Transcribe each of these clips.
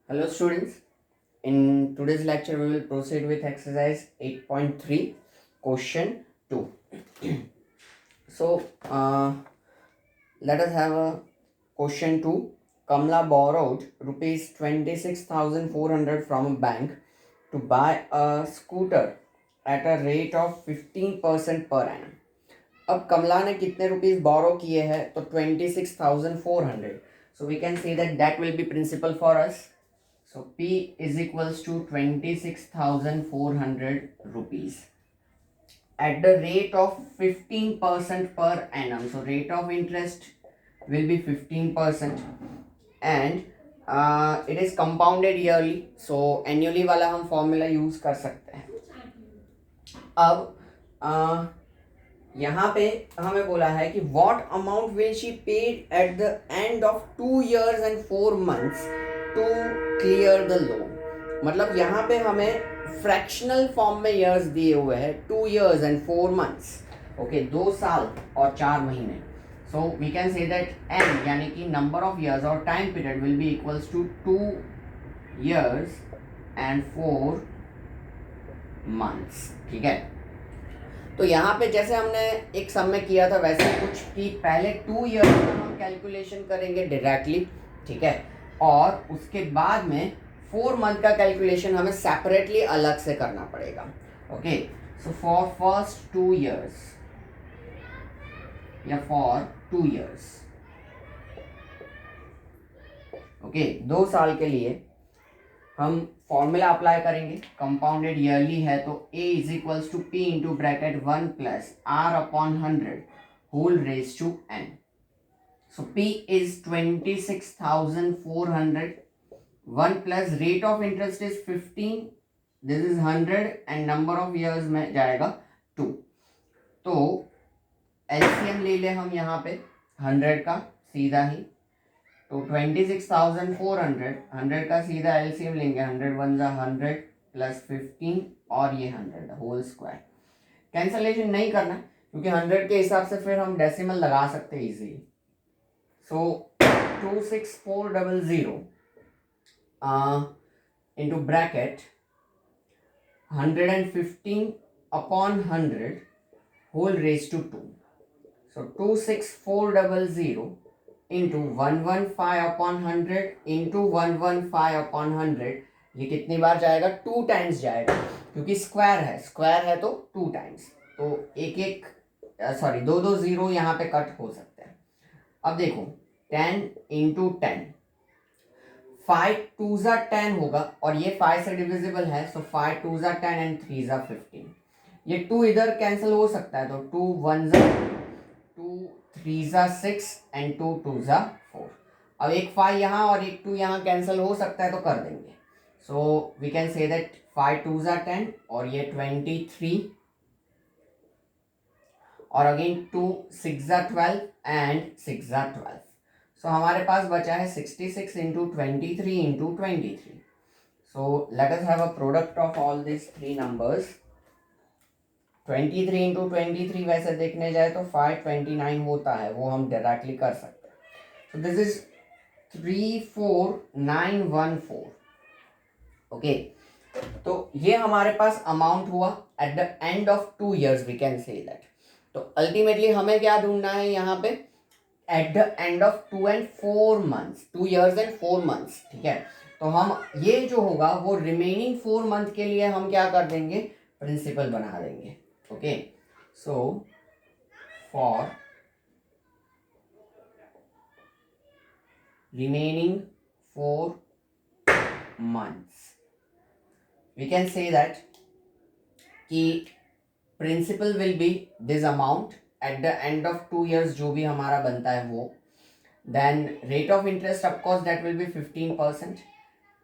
Hello students, in today's lecture we will proceed with exercise 8.3 question 2. So let us have a question 2. Kamla borrowed rupees 26,400 from a bank to buy a scooter at a rate of 15% per annum. अब कमला ने कितने rupees बोरो किए हैं तो 26,400. So we can say that will be principal for us. So P is equals to 26,400 rupees at the rate of 15% per annum. So rate of interest will be 15% and it is compounded yearly. So annually वाला हम formula use कर सकते हैं. अब यहाँ पे हमें बोला है कि what amount will she paid at the end of 2 years and 4 months to clear the loan. मतलब यहाँ पे हमें फ्रैक्शनल फॉर्म में ईयर्स दिए हुए हैं 2 years and 4 months. ओके 2 साल और 4 महीने. So we can say that n यानी कि नंबर ऑफ ईयर्स और time period will be equals to 2 years and 4 months. ठीक है. तो यहाँ पे जैसे हमने एक सम में किया था वैसे कुछ कि पहले 2 years का हम कैलकुलेशन करेंगे डायरेक्टली. ठीक है. और उसके बाद में 4 month का कैलकुलेशन हमें सेपरेटली अलग से करना पड़ेगा. Okay. So for first 2 years या फॉर 2 years. ओके 2 साल के लिए हम फॉर्मूला अप्लाई करेंगे. कंपाउंडेड ईयरली है तो a is equals to p into bracket 1 plus r upon 100 whole raise to n. So p is 26,400. 1 plus rate of interest is 15. This is 100 and number of years में जाएगा 2. तो LCM ले ले हम यहाँ पे 100 का सीधा ही. तो 26,400 100 का सीधा एलसीएम लेंगे. 100 वन जा 100 प्लस 15 और ये 100 होल स्क्वायर. कैंसलेशन नहीं करना क्योंकि 100 के हिसाब से फिर हम डेसिमल लगा सकते हैं easily. So 26400 into bracket 115 upon 100 whole raised to 2. So 26400 into 115 upon 100 into 115 upon 100. ये कितनी बार जाएगा? 2 टाइम्स जाएगा क्योंकि स्क्वायर है तो 2 टाइम्स. तो एक सॉरी 2 जीरो यहाँ पे कट हो सकते हैं. अब देखो 10 इंटू 10 5 2 जा 10 होगा और ये 5 से डिविजिबल है. सो 5 2 जा 10 एंड 3 जा 15. ये 2 इधर कैंसिल हो सकता है तो 2 1 जा 2 3 जा 6 एंड 2 2 जा 4. अब एक 5 यहाँ और एक 2 यहाँ कैंसिल हो सकता है तो कर देंगे. So we can say that 5 2 जा 10 और ये 23 और अगेन 2 6 जा 12 एंड 6 जा 12. सो हमारे पास बचा है 66 into 23 into 23. So let us have a product of all this 3 numbers. 23 into 23 वैसे देखने जाए तो 529 होता है, वो हम डायरेक्टली कर सकते हैं. So this is 34914. ओके. तो ये हमारे पास अमाउंट हुआ at the end of 2 years. We can say that. तो अल्टीमेटली हमें क्या ढूंढना है यहाँ पे at the end of 2 and 4 months. 2 years and 4 months. ठीक है. तो हम ये जो होगा वो रिमेनिंग 4 month के लिए हम क्या कर देंगे? प्रिंसिपल बना देंगे. Okay. So for remaining 4 months we can say that कि principal will be this amount at the end of 2 years जो भी हमारा बनता है वो. then rate of interest of course that will be 15%.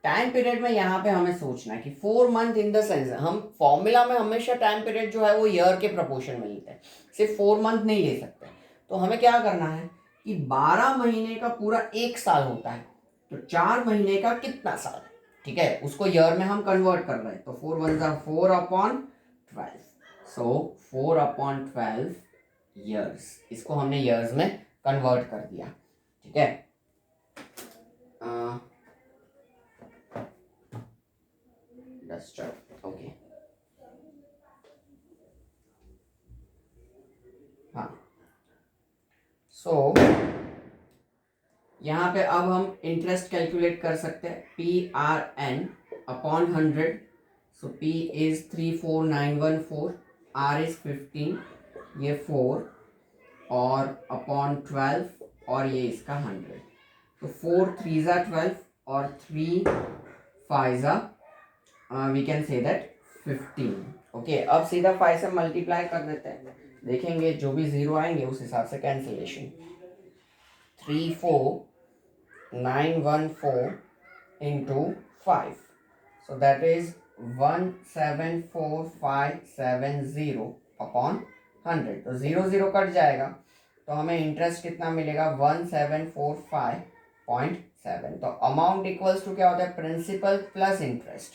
Time period में यहाँ पे हमें सोचना है कि 4 month इन द सेंस हम फॉर्मूला में हमेशा टाइम पीरियड जो है वो ईयर के प्रोपोर्शन में लेते हैं, सिर्फ 4 month नहीं ले सकते. तो हमें क्या करना है कि 12 महीने का पूरा 1 साल होता है तो 4 महीने का कितना साल. ठीक है. उसको ईयर में हम कन्वर्ट कर रहे हैं तो 4 1 4 अपॉन 12. सो 4 अपॉन 12 ईयर्स. इसको हमने ईयर्स में कन्वर्ट कर दिया. ठीक है. duster. Okay. हाँ, सो यहाँ पे अब हम इंटरेस्ट कैलकुलेट कर सकते हैं. PRN upon 100. So P is 34914, R is 15, ये 4 और अपॉन 12 और ये इसका 100. तो 4 3 ज़ा 12 और 3 5 ज़ा we can say that 15. Okay, अब सीधा 5 से मल्टीप्लाई कर देते हैं. देखेंगे जो भी जीरो आएंगे उस हिसाब से cancellation. 34914 into 5, so that is 174570 upon 100. तो 0 कट जाएगा तो हमें इंटरेस्ट कितना मिलेगा 1745.7. तो अमाउंट इक्वल्स टू क्या होता है, principal plus interest.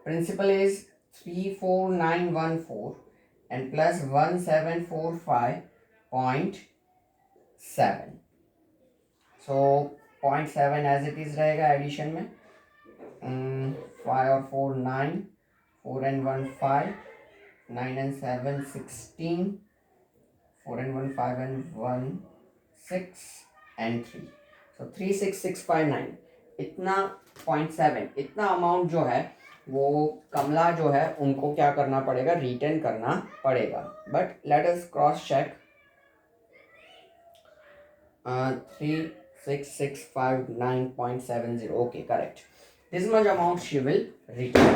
Principal is 34914 and plus 1745.7. So 0.7 as it is रहेगा एडिशन में. 5 और 4 9, 4 and 1 5, 9 and 7 16, 4 and 1 5 and 1 6 and 3. सो 36659 इतना 0.7 इतना अमाउंट जो है वो कमला जो है उनको क्या करना पड़ेगा, रिटर्न करना पड़ेगा. But let us cross check. 36659.70. Okay, correct. This much amount she will return.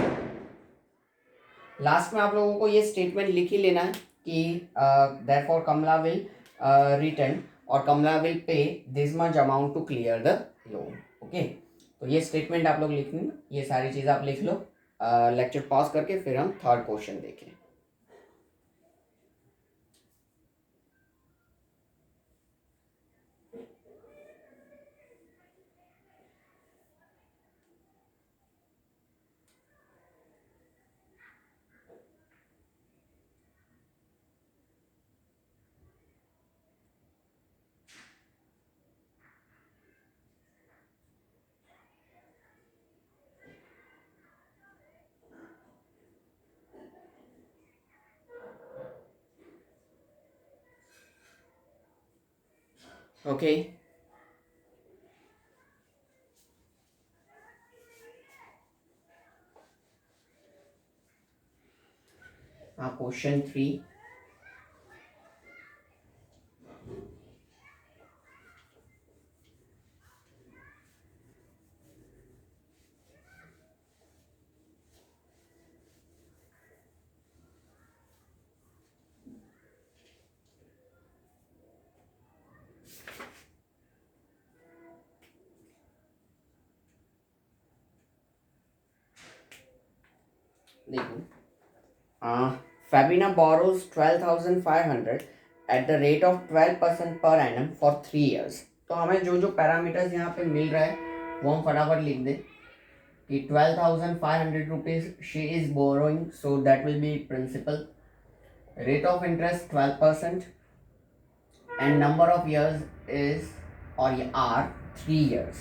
Last में आप लोगों को ये स्टेटमेंट लिख ही लेना है कि therefore कमला विल रिटर्न और Kamala will pay this much amount to clear the loan. Okay, तो ये स्टेटमेंट आप लोग लिख लेना. ये सारी चीज़ आप लिख लो. लेक्चर पॉज करके फिर हम थर्ड क्वेश्चन देखें. Okay, question 3. देखो, Fabina borrows 12,500 at the rate of 12% per annum for 3 years. तो हमें जो जो पैरामीटर्स यहाँ पे मिल रहा है वो हम फटाफट लिख दें कि 12,500 rupees she is borrowing, so that will be principal. Rate of interest 12% and number of years is और ये are 3 years.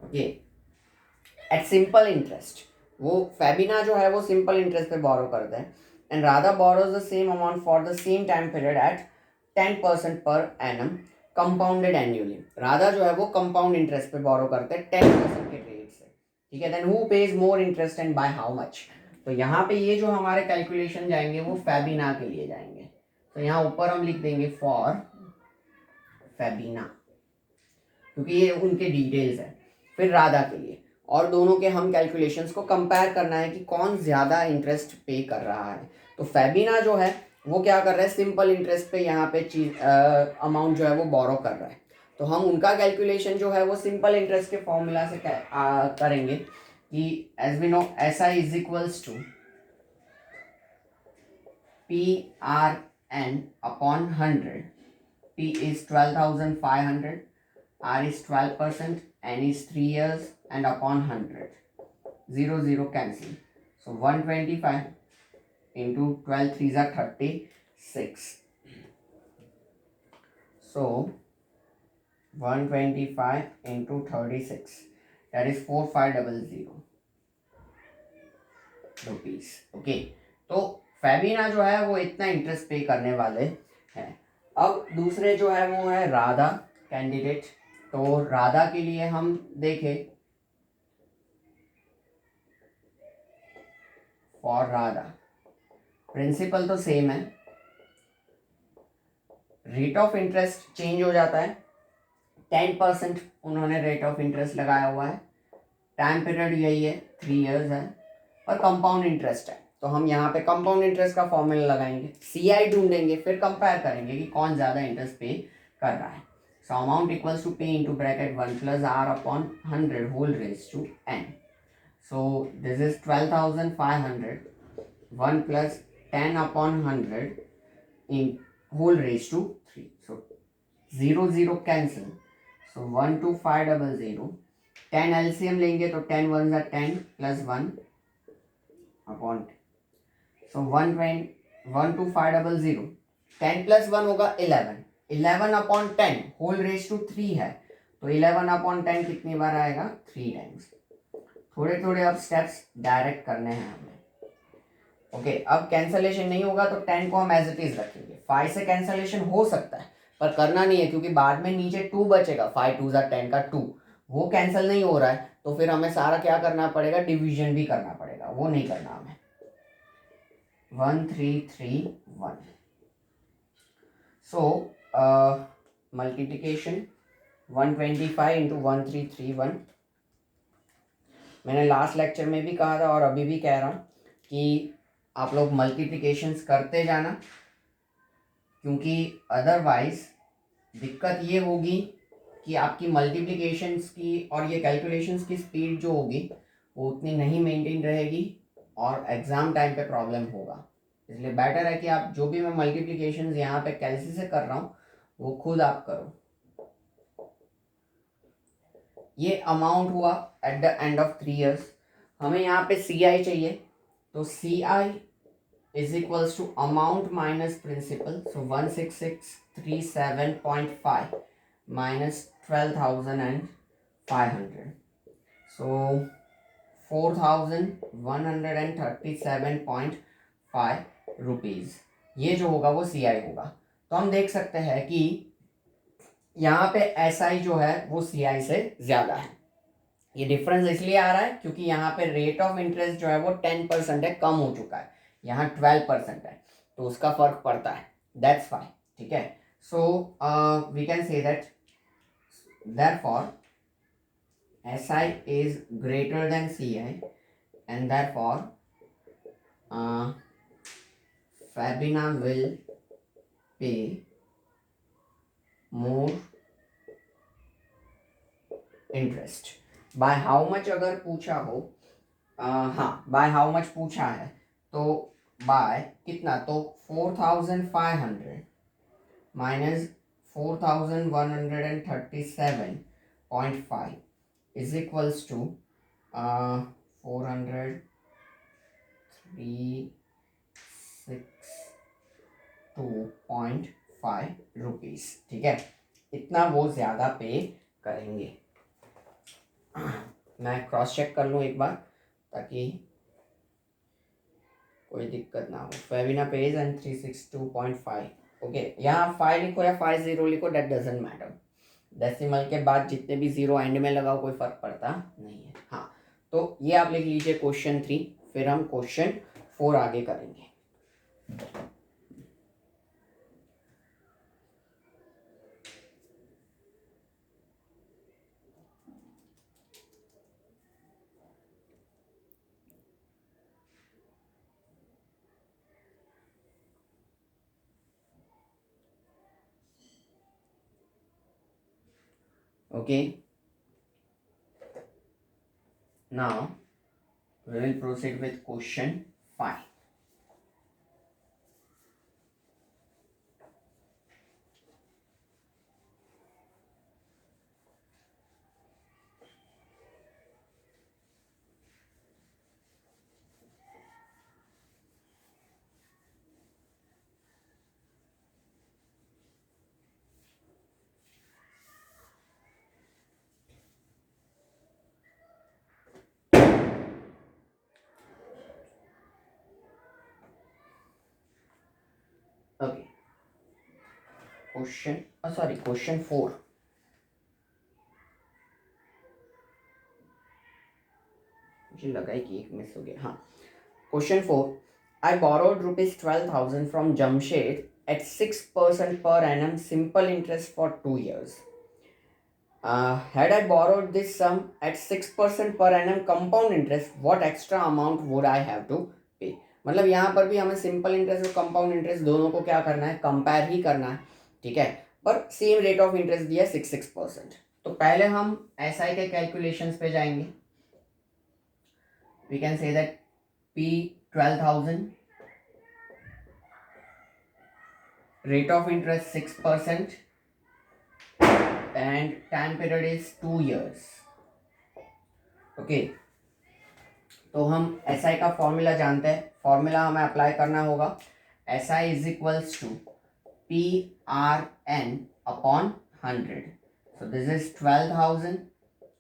Okay, at simple interest वो फैबिना जो है वो सिंपल इंटरेस्ट पे बोरो करते हैं and Radha borrows the same amount for the same time period at 10% पर एनम कंपाउंडेड एन्युअली. राधा जो है वो कंपाउंड इंटरेस्ट पे बोरो करते हैं 10% के रेट से. ठीक है, then who pays more interest and by how much. तो यहाँ पे ये जो हमारे कैलकुलेशन जाएंगे वो फैबिना के लिए जाएंगे. तो यहाँ ऊपर हम लिख देंगे फॉर फैबिना क्योंकि ये उनके डिटेल्स है. फिर राधा के लिए और दोनों के हम कैलकुलेशंस को कंपेयर करना है कि कौन ज़्यादा इंटरेस्ट पे कर रहा है. तो फैबिना जो है वो क्या कर रहा है, सिंपल इंटरेस्ट पे यहाँ पे चीज अमाउंट जो है वो बोरो कर रहा है. तो हम उनका कैलकुलेशन जो है वो सिंपल इंटरेस्ट के फॉर्मूला से करेंगे कि as we know S I is equals to PRN upon 100. P is 12,500, R is 12%, N is 3 years and upon 100. 0 cancel. So 125 into 12 3s are 36. So 125 into 36, that is 4500. Rupees. Okay, तो फेबिना जो है वो इतना interest पे करने वाले हैं। अब दूसरे जो है वो है राधा कैंडिडेट। तो राधा के लिए हम देखें, फॉर राधा प्रिंसिपल तो सेम है, रेट ऑफ इंटरेस्ट चेंज हो जाता है, 10% उन्होंने रेट ऑफ इंटरेस्ट लगाया हुआ है, टाइम पीरियड यही है 3 इयर्स है, और कंपाउंड इंटरेस्ट है। तो हम यहाँ पे कंपाउंड इंटरेस्ट का फॉर्मूला लगाएंगे, सीआई ढूंढेंगे, फिर कंपेयर करेंगे कि कौन ज़्यादा इंटरेस्ट पे कर रहा है। So amount equals to P into bracket 1 + r/100 whole raise to n। So this is 12,500, 1 + 10/100 in whole raised to 3. So 0 0 cancel. So 12500, 10 LCM लेंगे तो 10 1s are 10 plus 1 upon 10. So 12500, 10 plus 1 होगा 11, 11 upon 10 whole raised to 3 है, तो 11 upon 10 कितनी बार आएगा? 3 times. थोड़े थोड़े अब स्टेप्स डायरेक्ट करने हैं हमें। ओके, अब कैंसलेशन नहीं होगा तो 10 को हम एज इट इज रखेंगे। 5 से कैंसलेशन हो सकता है पर करना नहीं है, क्योंकि बाद में नीचे 2 बचेगा, 5 2s are 10 का 2, वो कैंसिल नहीं हो रहा है, तो फिर हमें सारा क्या करना पड़ेगा? डिवीजन भी करना पड़ेगा, वो नहीं करना हमें। 1331। सो मल्टीप्लिकेशन 125 इंटू 1331। मैंने लास्ट लेक्चर में भी कहा था और अभी भी कह रहा हूँ कि आप लोग मल्टीप्लिकेशंस करते जाना, क्योंकि अदरवाइज दिक्कत ये होगी कि आपकी मल्टीप्लिकेशंस की और ये कैलकुलेशंस की स्पीड जो होगी वो उतनी नहीं मेंटेन रहेगी और एग्ज़ाम टाइम पे प्रॉब्लम होगा। इसलिए बेटर है कि आप जो भी मैं मल्टीप्लिकेशंस यहाँ पे कैलसी से कर रहा हूँ वो खुद आप करो। ये अमाउंट हुआ at the end of 3 years. हमें यहाँ पे सी आई चाहिए, तो सी आई is equals to amount minus principal. So 16637.5 minus 12,500. So 4,137.5 rupees ये जो होगा वो सी आई होगा। तो हम देख सकते हैं कि यहाँ पे एस आई जो है वो सी आई से ज़्यादा है। ये डिफरेंस इसलिए आ रहा है क्योंकि यहाँ पे रेट ऑफ इंटरेस्ट जो है वो 10% है, कम हो चुका है, यहाँ 12% है, तो उसका फर्क पड़ता है, दैट्स वाई। ठीक है, so we can say that therefore SI is greater than CI and therefore Fabina will pay more interest. Bye how much अगर पूछा हो, हाँ बाय हाउ मच पूछा है, तो बाय कितना, तो 4,500 minus 4,137.5 is equals to 432.5 rupees. ठीक है, इतना वो ज़्यादा पे करेंगे। मैं क्रॉस चेक कर लूँ एक बार ताकि कोई दिक्कत ना हो। फेविना पेज एंड 362.5। ओके, यहाँ 5 लिखो या 50 लिखो, डेट डजेंट मैटर। डेसिमल के बाद जितने भी 0 एंड में लगाओ कोई फर्क पड़ता नहीं है। हाँ, तो ये आप लिख लीजिए क्वेश्चन 3, फिर हम क्वेश्चन 4 आगे करेंगे। Okay, now we will proceed with question 5. Question 4, मुझे लगा कि एक मिस हो गया. हाँ, question 4, I borrowed rupees 12,000 from Jamshed at 6% per annum simple interest for 2 years. Had I borrowed this sum at 6% per annum compound interest, what extra amount would I have to pay? मतलब यहाँ पर भी हमें simple interest और compound interest दोनों को क्या करना है, कंपेयर ही करना है. ठीक है, पर सेम रेट ऑफ इंटरेस्ट दिया 6%. तो पहले हम एसआई के कैलकुलेशंस पे जाएंगे. We can say that P 12,000, rate of interest 6%, and time period is 2 years. Okay, तो हम SI का फॉर्मूला जानते हैं. फॉर्मूला हमें अप्लाई करना होगा. SI is equals to PRN upon 100. So this is 12,000,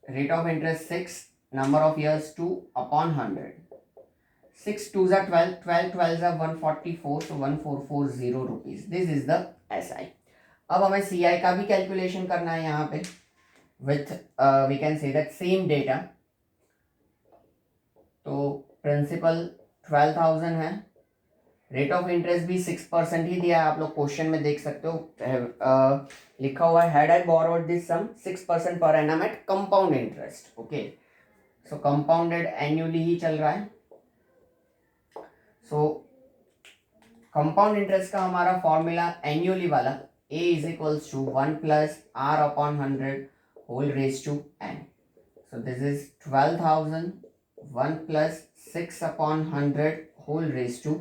rate of interest 6, number of years 2 upon 100. 6 2s are 12, 12 12s are 144, so 1440 rupees. This is the SI. अब हमें CI का भी कैलकुलेशन करना है यहाँ पे with we can say that same data. तो principal 12,000 है, रेट ऑफ इंटरेस्ट भी 6% ही दिया है, आप लोग क्वेश्चन में देख सकते हो. लिखा हुआ है had I borrowed this sum 6% पर annum at compound interest. Okay, so compounded annually ही चल रहा है. सो कंपाउंड इंटरेस्ट का हमारा फॉर्मूला एन्युअली वाला A is equals to 1 plus R upon 100 whole raised to N. So this is 12,000, 1 plus 6 upon 100 whole raised to 2.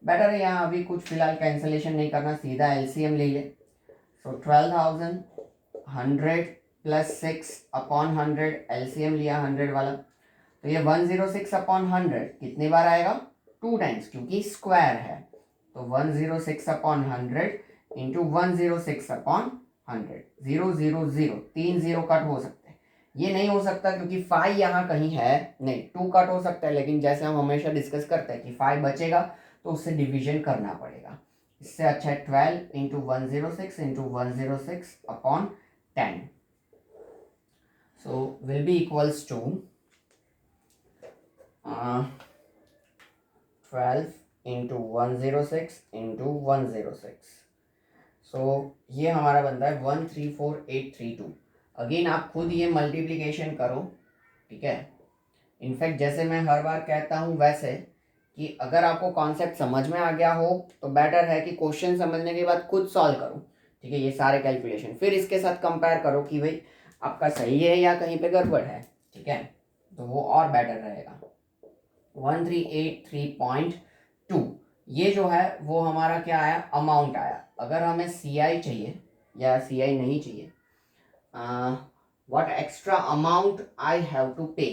Better है यहाँ अभी कुछ फिलहाल कैंसलेशन नहीं करना, सीधा LCM ले ले. So 12,000, 100 plus 6 upon 100, LCM लिया 100 वाला. तो ये 106 upon 100 कितनी बार आएगा, 2 टाइम्स, क्योंकि स्क्वायर है. तो 106 upon 100 इंटू 106 अपॉन 100. 0 0 0, 3 0 कट हो सकते हैं. ये नहीं हो सकता क्योंकि 5 यहाँ कहीं है नहीं. 2 कट हो सकता है, लेकिन जैसे हम हमेशा डिस्कस करते हैं कि 5 बचेगा तो उससे डिवीजन करना पड़ेगा. इससे अच्छा है 12 into 106 into 106 upon 10. So will be equals to 12 into 106 into 106. सो ये हमारा बनता है 134832. अगेन आप खुद ये मल्टीप्लिकेशन करो. ठीक है, इनफैक्ट जैसे मैं हर बार कहता हूँ वैसे कि अगर आपको कॉन्सेप्ट समझ में आ गया हो तो बेटर है कि क्वेश्चन समझने के बाद खुद सॉल्व करो. ठीक है, ये सारे कैलकुलेशन फिर इसके साथ कंपेयर करो कि भाई आपका सही है या कहीं पे गड़बड़ है. ठीक है, तो वो और बेटर रहेगा. 1383.2 ये जो है वो हमारा क्या आया, अमाउंट आया. अगर हमें CI चाहिए या CI नहीं चाहिए, what extra amount I have to pay,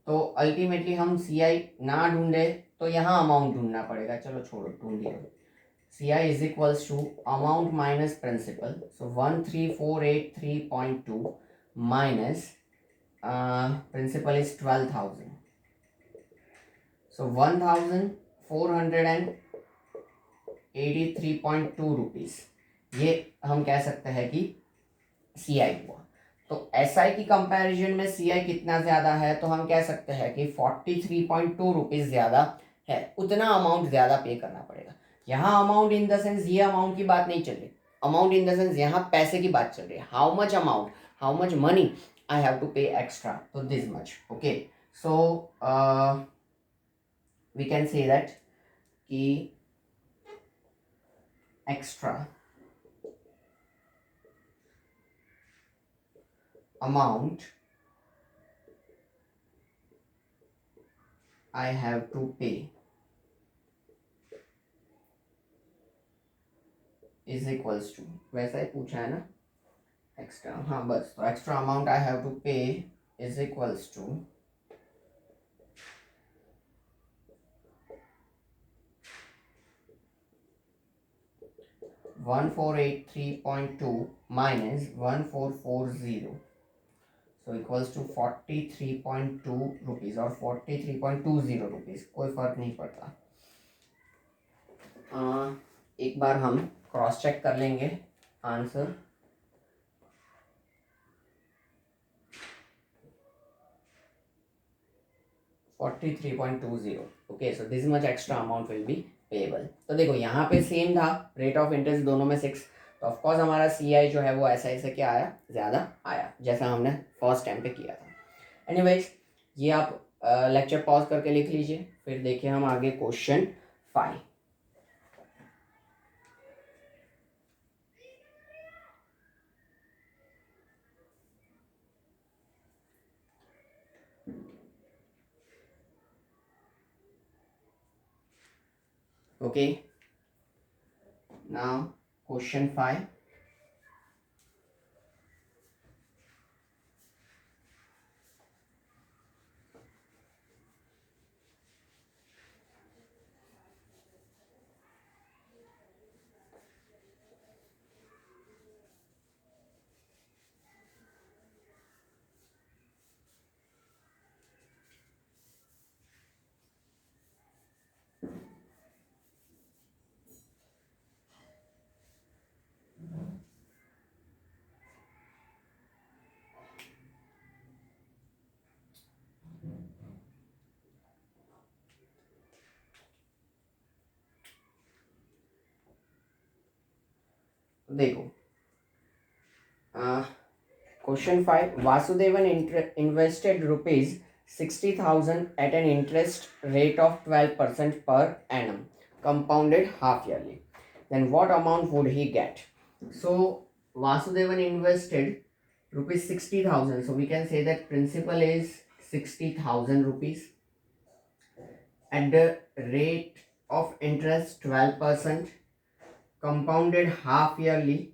तो अल्टीमेटली हम CI ना ढूंढे तो यहाँ अमाउंट ढूंढना पड़ेगा. चलो छोड़ो, ढूंढ लिया. CI is equals to amount minus principal. So 1348.2 minus principal is 12,000. So 1,483.2 rupees. ये हम कह सकते हैं कि CI हुआ. तो SI की कंपैरिजन में CI कितना ज़्यादा है, तो हम कह सकते हैं कि 43.2 रुपीज़ ज़्यादा है. उतना अमाउंट ज़्यादा पे करना पड़ेगा. यहाँ अमाउंट इन द सेंस ये अमाउंट की बात नहीं चल रही. अमाउंट इन द सेंस यहाँ पैसे की बात चल रही है. How much amount, how much money I have to pay extra, तो this much. Okay, so we can say that कि extra amount I have to pay is equals to, वैसा ही पूछा है ना एक्स्ट्रा. हाँ बस, तो extra amount I have to pay is equals to 1483.2 minus 1440, so equals to 43.2 rupees और 43.20 rupees. कोई फ़र्क नहीं पड़ता. एक बार हम क्रॉस चेक कर लेंगे answer 43.20. Okay, so this much extra amount will be payable. तो देखो यहाँ पे सेम था, रेट ऑफ इंटरेस्ट दोनों में 6, तो ऑफकोर्स हमारा CI जो है वो ऐसे क्या आया, ज़्यादा आया, जैसा हमने फर्स्ट टाइम पे किया था. एनीवेज, ये आप लेक्चर पॉज करके लिख लीजिए, फिर देखिए हम आगे क्वेश्चन 5. Okay, now question 5. देखो, question 5. Vasudevan invested rupees 60,000 at an interest rate of 12% per annum, compounded half yearly. Then what amount would he get? So Vasudevan invested rupees 60,000. So we can say that principal is 60,000 rupees at the rate of interest 12%, compounded half yearly.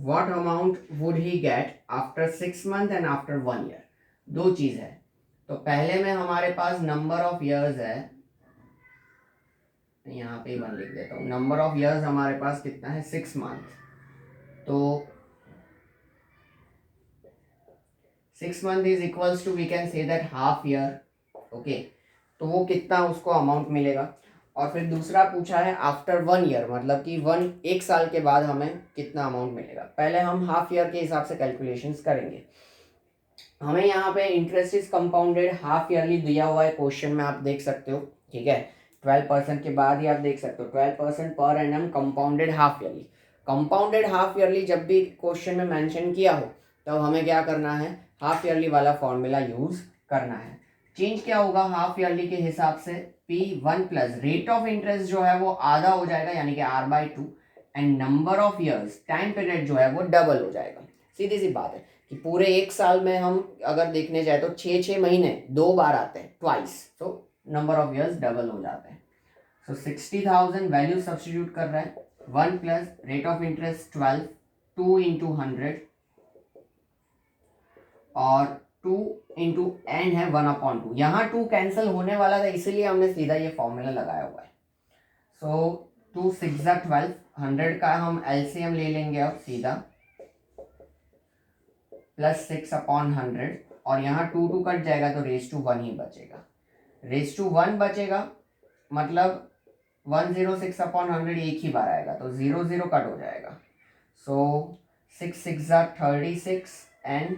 What amount would he get after 6 months and after 1 year? दो चीज़ है. तो पहले में हमारे पास number of years है, यहाँ पे 1 लिख देता हूँ. नंबर ऑफ इयर्स हमारे पास कितना है, 6 मंथ. तो 6 month is equals to, we can say that half year. Okay, तो वो कितना उसको अमाउंट मिलेगा. और फिर दूसरा पूछा है आफ्टर 1 ईयर, मतलब कि 1 साल के बाद हमें कितना अमाउंट मिलेगा. पहले हम हाफ ईयर के हिसाब से कैलकुलेशंस करेंगे. हमें यहाँ पे interest is compounded half yearly दिया हुआ है क्वेश्चन में, आप देख सकते हो. ठीक है, 12% के बाद ही आप देख सकते हो 12% per annum compounded half yearly. Compounded half yearly जब भी क्वेश्चन में मेंशन किया हो, तो हमें क्या करना है, हाफ ईयरली वाला फॉर्मूला यूज करना है. चेंज क्या होगा हाफ ईयरली के हिसाब से, P1 plus rate of interest जो है वो आधा हो जाएगा, यानी कि R/2, and number of years, time period जो है वो डबल हो जाएगा. सीधी सी बात है कि पूरे 1 साल में हम अगर देखने जाए तो 6 महीने 2 बार आते हैं, ट्वाइस, तो नंबर ऑफ इयर्स डबल हो जाते हैं. सो 60,000 वैल्यू सब्स्टिट्यूट कर रहे हैं, 1 plus rate of interest 12, 2 into 100, और 2 इंटू एन है 1/2. यहाँ 2 कैंसिल होने वाला था, इसीलिए हमने सीधा ये फॉर्मूला लगाया हुआ है. सो 2 6 12, 100 का हम एलसीएम ले लेंगे अब सीधा, प्लस 6/100, और यहाँ 2 कट जाएगा तो रेज टू 1 ही बचेगा. रेज टू 1 बचेगा मतलब 106/100 एक ही बार आएगा, तो 0 कट हो जाएगा. सो 6 6 36 एंड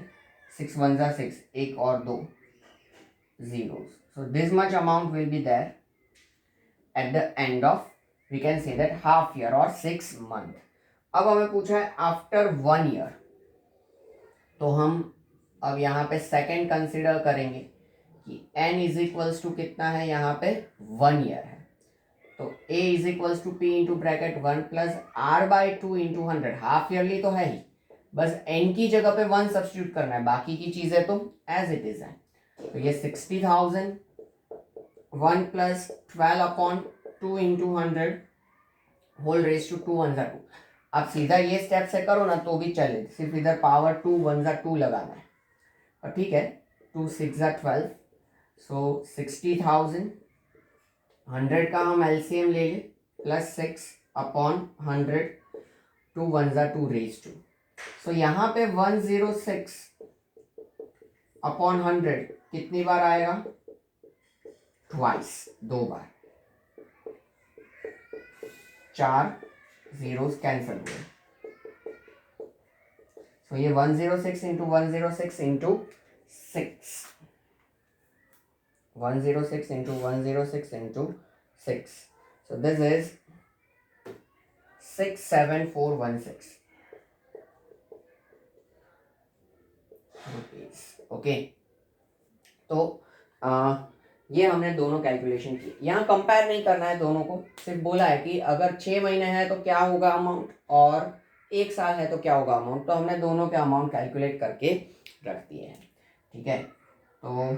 6 1 6, एक और 2 zeros. So this much amount will be there at the end of, we can say that half year or 6 month. अब हमें पूछा है आफ्टर 1 ईयर, तो हम अब यहाँ पे सेकेंड कंसिडर करेंगे कि n इज इक्वल्स टू कितना है, यहाँ पे 1 ईयर है. तो a is equals to p into bracket 1 plus R/2 into 100. Half yearly तो है ही, बस n की जगह पे 1 सब्स्टिट्यूट करना है, बाकी की चीजें तो एज इट इज है. तो ये 60,000, 1 plus 12/2 into 100 whole raise to 2 1 2. आप सीधा ये स्टेप से करो ना तो भी चले, सिर्फ इधर पावर 2 1 2 लगाना है. और ठीक है, 2 6 12, सो 60,000, 100 का हम एलसीएम ले लें, प्लस 6/100, 2 1 2 रेज टू. सो यहाँ पे 106/100 कितनी बार आएगा, ट्वाइस, 2 बार. 4 zeros कैंसिल हुए, सो ये 106 into 106 into 6, 106 into 106 into 6, so this is 67416 rupees. Okay, तो ये हमने दोनों कैलकुलेशन की। यहाँ कंपेयर नहीं करना है दोनों को, सिर्फ बोला है कि अगर 6 महीने है तो क्या होगा अमाउंट और 1 साल है तो क्या होगा अमाउंट। तो हमने दोनों के अमाउंट कैलकुलेट करके रख दिए हैं। ठीक है, तो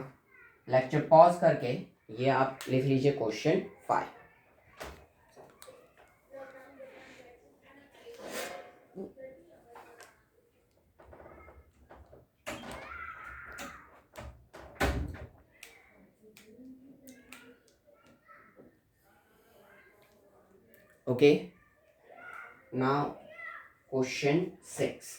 लेक्चर पॉज करके ये आप लिख लीजिए question 5। Okay, now question 6।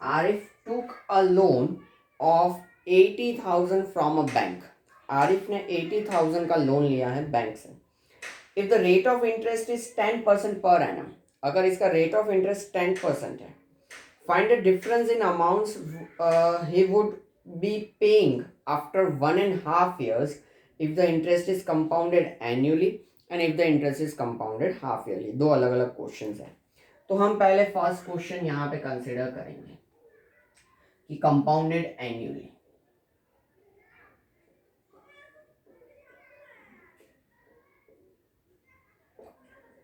Arif took a loan of 80,000 from a bank. Arif ने 80,000 का लोन लिया है बैंक से। If the rate of interest is 10% पर एनम, अगर इसका रेट ऑफ इंटरेस्ट 10% है, find the difference in amounts he would be paying after 1.5 years if the interest is compounded annually and if the interest is compounded half yearly. दो अलग अलग question है। तो हम पहले फर्स्ट क्वेश्चन यहाँ पे कंसिडर करेंगे कि कंपाउंडेड एनुअली।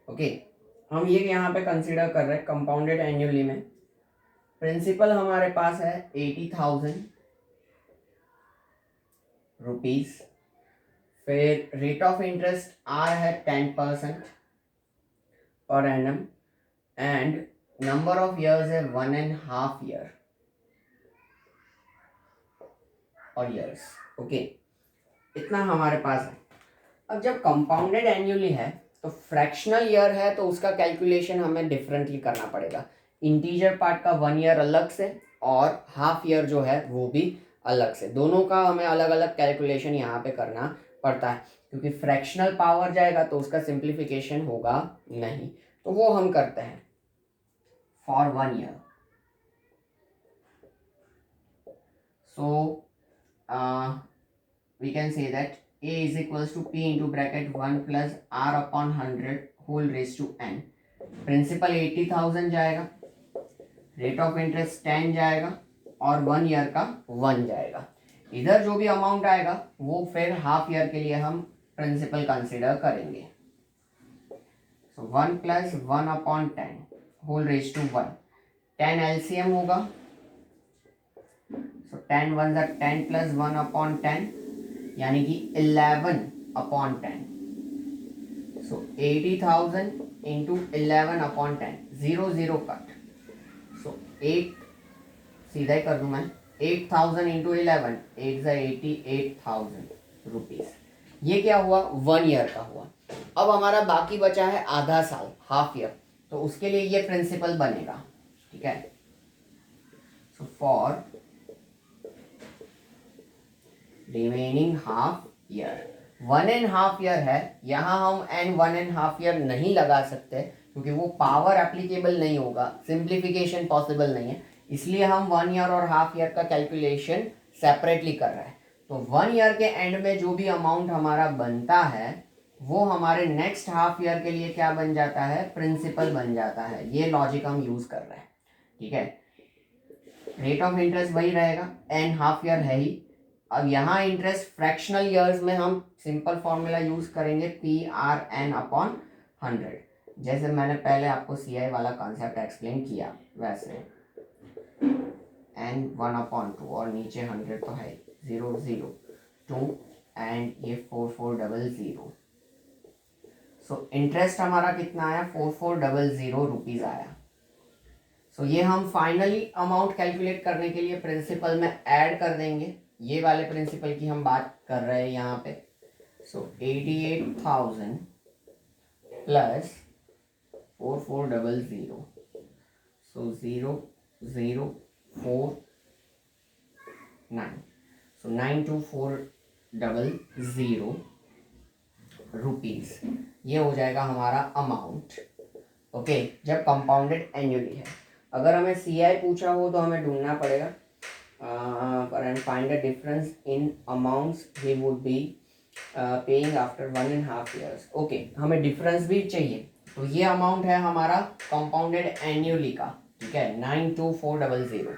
ओके, हम ये यहाँ पे कंसिडर कर रहे हैं कंपाउंडेड एनुअली में प्रिंसिपल हमारे पास है 80,000 रुपीज, फिर रेट ऑफ इंटरेस्ट आर है 10% पर annum and number of years है 1.5 year और इयर्स। ओके, इतना हमारे पास है। अब जब कंपाउंडेड एनुअली है तो फ्रैक्शनल ईयर है तो उसका कैलकुलेशन हमें डिफरेंटली करना पड़ेगा। इंटीजर पार्ट का 1 year अलग से और हाफ ईयर जो है वो भी अलग से, दोनों का हमें अलग अलग कैलकुलेशन यहाँ पे करना पड़ता है क्योंकि फ्रैक्शनल पावर जाएगा तो उसका सिंप्लीफिकेशन होगा नहीं। तो वो हम करते हैं for 1 year। So we can say that a is equals to p into bracket 1 plus r upon 100 whole raised to n। Principal 80,000 जाएगा, रेट ऑफ इंटरेस्ट 10 जाएगा और 1 year का 1 जाएगा। इधर जो भी अमाउंट आएगा वो फिर हाफ ईयर के लिए हम प्रिंसिपल कंसिडर करेंगे। So 1 plus 1 upon 10 whole raise to 1, 10 LCM होगा। सो 10 1 ज़ा 10 प्लस 1 अपॉन 10 यानी कि 11 अपॉन 10। सो 80,000 इंटू 11 अपॉन 10, 0 0 कट। सो 8 सीधा ही कर दूं मैं, 8,000 इंटू 11, 8 ज़ा 88,000 रुपीज। ये क्या हुआ, 1 year का हुआ। अब हमारा बाकी बचा है आधा साल, हाफ ईयर, तो उसके लिए ये प्रिंसिपल बनेगा। ठीक है, so for remaining half year, 1.5 year है, यहाँ हम एंड 1.5 year नहीं लगा सकते क्योंकि वो पावर एप्लीकेबल नहीं होगा, सिंप्लीफिकेशन पॉसिबल नहीं है, इसलिए हम 1 year और हाफ ईयर का कैलकुलेशन सेपरेटली कर रहे हैं। तो 1 year के एंड में जो भी अमाउंट हमारा बनता है वो हमारे नेक्स्ट हाफ ईयर के लिए क्या बन जाता है, प्रिंसिपल बन जाता है। ये लॉजिक हम यूज कर रहे हैं। ठीक है, रेट ऑफ इंटरेस्ट वही रहेगा, एन हाफ ईयर है ही। अब यहाँ इंटरेस्ट फ्रैक्शनल ईयर्स में हम सिंपल फॉर्मूला यूज करेंगे पी आर एन अपॉन 100, जैसे मैंने पहले आपको सी आई वाला कॉन्सेप्ट एक्सप्लेन किया वैसे। एन 1/2 और नीचे 100 तो है, 0 0 2 एंड ये 4400। सो इंटरेस्ट हमारा कितना आया, 4400 रुपीज आया। सो ये हम फाइनली अमाउंट कैलकुलेट करने के लिए प्रिंसिपल में ऐड कर देंगे, ये वाले प्रिंसिपल की हम बात कर रहे हैं यहाँ पे। सो 88,000 प्लस 4400, सो 0049, सो 92400 रुपीज़, ये हो जाएगा हमारा अमाउंट। ओके, जब कंपाउंडेड एनुअली है। अगर हमें CI पूछा हो तो हमें ढूंढना पड़ेगा, पर and find the difference in amounts he would be paying after 1.5 years। Okay, हमें डिफरेंस भी चाहिए, तो ये अमाउंट है हमारा कंपाउंडेड एनुअली का, ठीक है, 92400।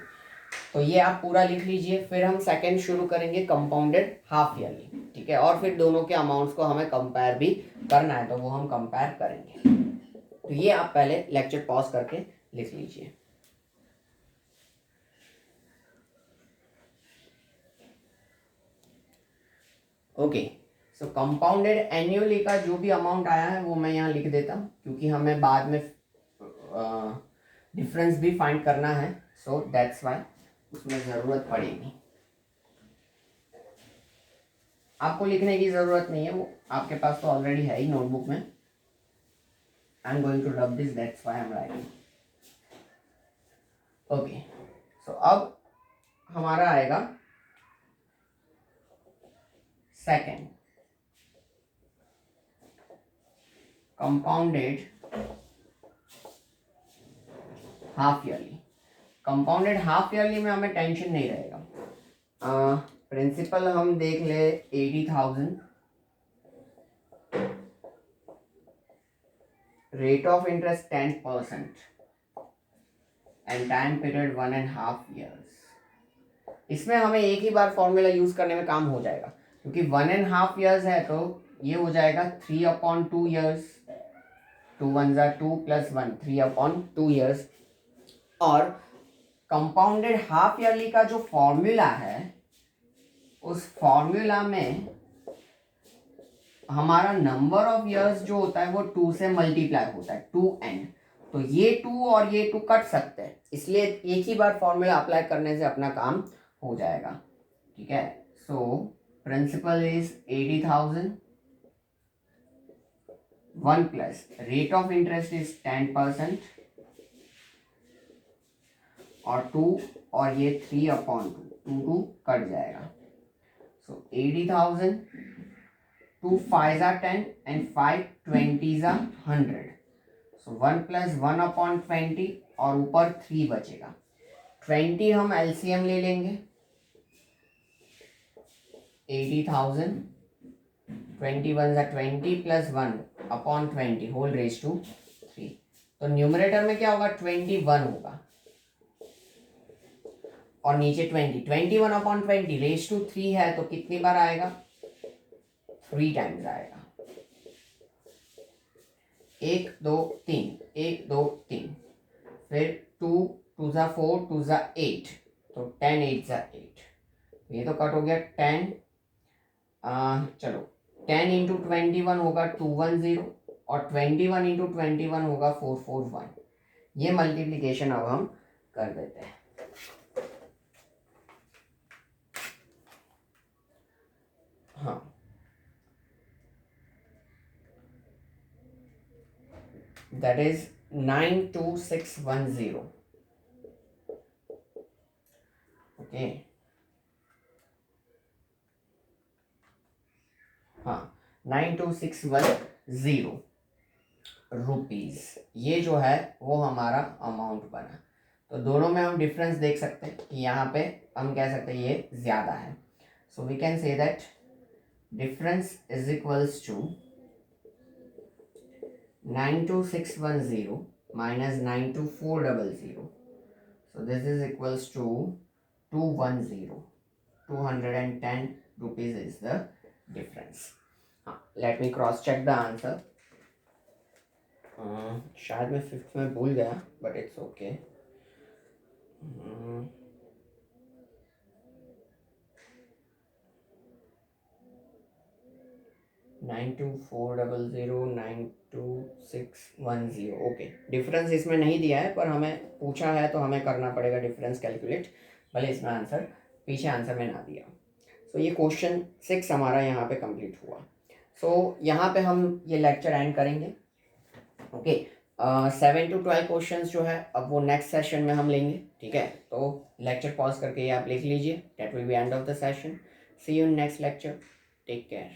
तो ये आप पूरा लिख लीजिए, फिर हम सेकंड शुरू करेंगे कंपाउंडेड हाफ ईयरली, ठीक है, और फिर दोनों के अमाउंट्स को हमें कंपेयर भी करना है, तो वो हम कंपेयर करेंगे। तो ये आप पहले लेक्चर पॉज करके लिख लीजिए। ओके, सो कंपाउंडेड एनुअली का जो भी अमाउंट आया है वो मैं यहाँ लिख देता हूँ, क्योंकि हमें बाद में डिफरेंस भी फाइंड करना है, सो दैट्स वाई उसमें ज़रूरत पड़ेगी। आपको लिखने की ज़रूरत नहीं है, वो आपके पास तो ऑलरेडी है ही नोटबुक में। I am going to rub this, that's why I am writing. Okay, so अब हमारा आएगा second compounded half yearly. Compounded half yearly में हमें टेंशन नहीं रहेगा। प्रिंसिपल हम देख ले 80,000, rate of interest 10% and time period 1.5 years। इसमें हमें एक ही बार फॉर्मूला यूज करने में काम हो जाएगा, क्योंकि 1.5 years है, तो ये हो जाएगा 3/2 years, 2 1 2 + 1, 3/2 years। और कंपाउंडेड हाफ ईयरली का जो फॉर्मूला है, उस फॉर्मूला में हमारा नंबर ऑफ इयर्स जो होता है वो 2 से मल्टीप्लाई होता है, 2n। तो ये 2 और ये 2 कट सकते हैं, इसलिए एक ही बार फॉर्मूला अप्लाई करने से अपना काम हो जाएगा, ठीक है। So principal is 80,000, 1 plus rate of interest is 10% और 2 और ये 3/2, 2 कट जाएगा। सो 80,000, 2 5s are 10 and 5 20s are 100। सो 1 + 1/20 और ऊपर 3 बचेगा। 20 हम LCM ले लेंगे, 80,000, 21 are 20 + 1/20 होल रेज टू 3। तो न्यूमरेटर में क्या होगा, 21 होगा और नीचे 20, 21/20 रेज टू 3 है, तो कितनी बार आएगा, 3 टाइम्स आएगा। 1 2 3, 1 2 3, फिर 2 2 ज़ा 4, 2 ज़ा 8, तो 10 8 ज़ा 8, ये तो कट हो गया 10। चलो 10 × 21 होगा 210 और 21 × 21 होगा 441। ये मल्टीप्लिकेशन अब हम कर देते हैं। हाँ, that is 92610। ओके, हाँ 92610 रुपीज़, ये जो है वो हमारा अमाउंट बना। तो दोनों में हम डिफरेंस देख सकते हैं कि यहाँ पे हम कह सकते हैं ये ज़्यादा है। So we can say that difference is equals to 92610 minus 92400। So this is equals to 210, 210 rupees is the difference। Let me cross check the answer। शायद मैं 5th में भूल गया, but it's okay। 9 9240092610। Okay, difference इसमें नहीं दिया है पर हमें पूछा है तो हमें करना पड़ेगा डिफरेंस कैलकुलेट, भले इसमें आंसर पीछे आंसर में ना दिया। सो ये क्वेश्चन 6 हमारा यहाँ पे कंप्लीट हुआ। सो यहाँ पे हम ये लेक्चर एंड करेंगे। ओके, 7 to 12 क्वेश्चंस जो है अब वो नेक्स्ट सेशन में हम लेंगे, ठीक है। तो लेक्चर पॉज करके ये आप लिख लीजिए, that will be end of the session. See you in next lecture, take care.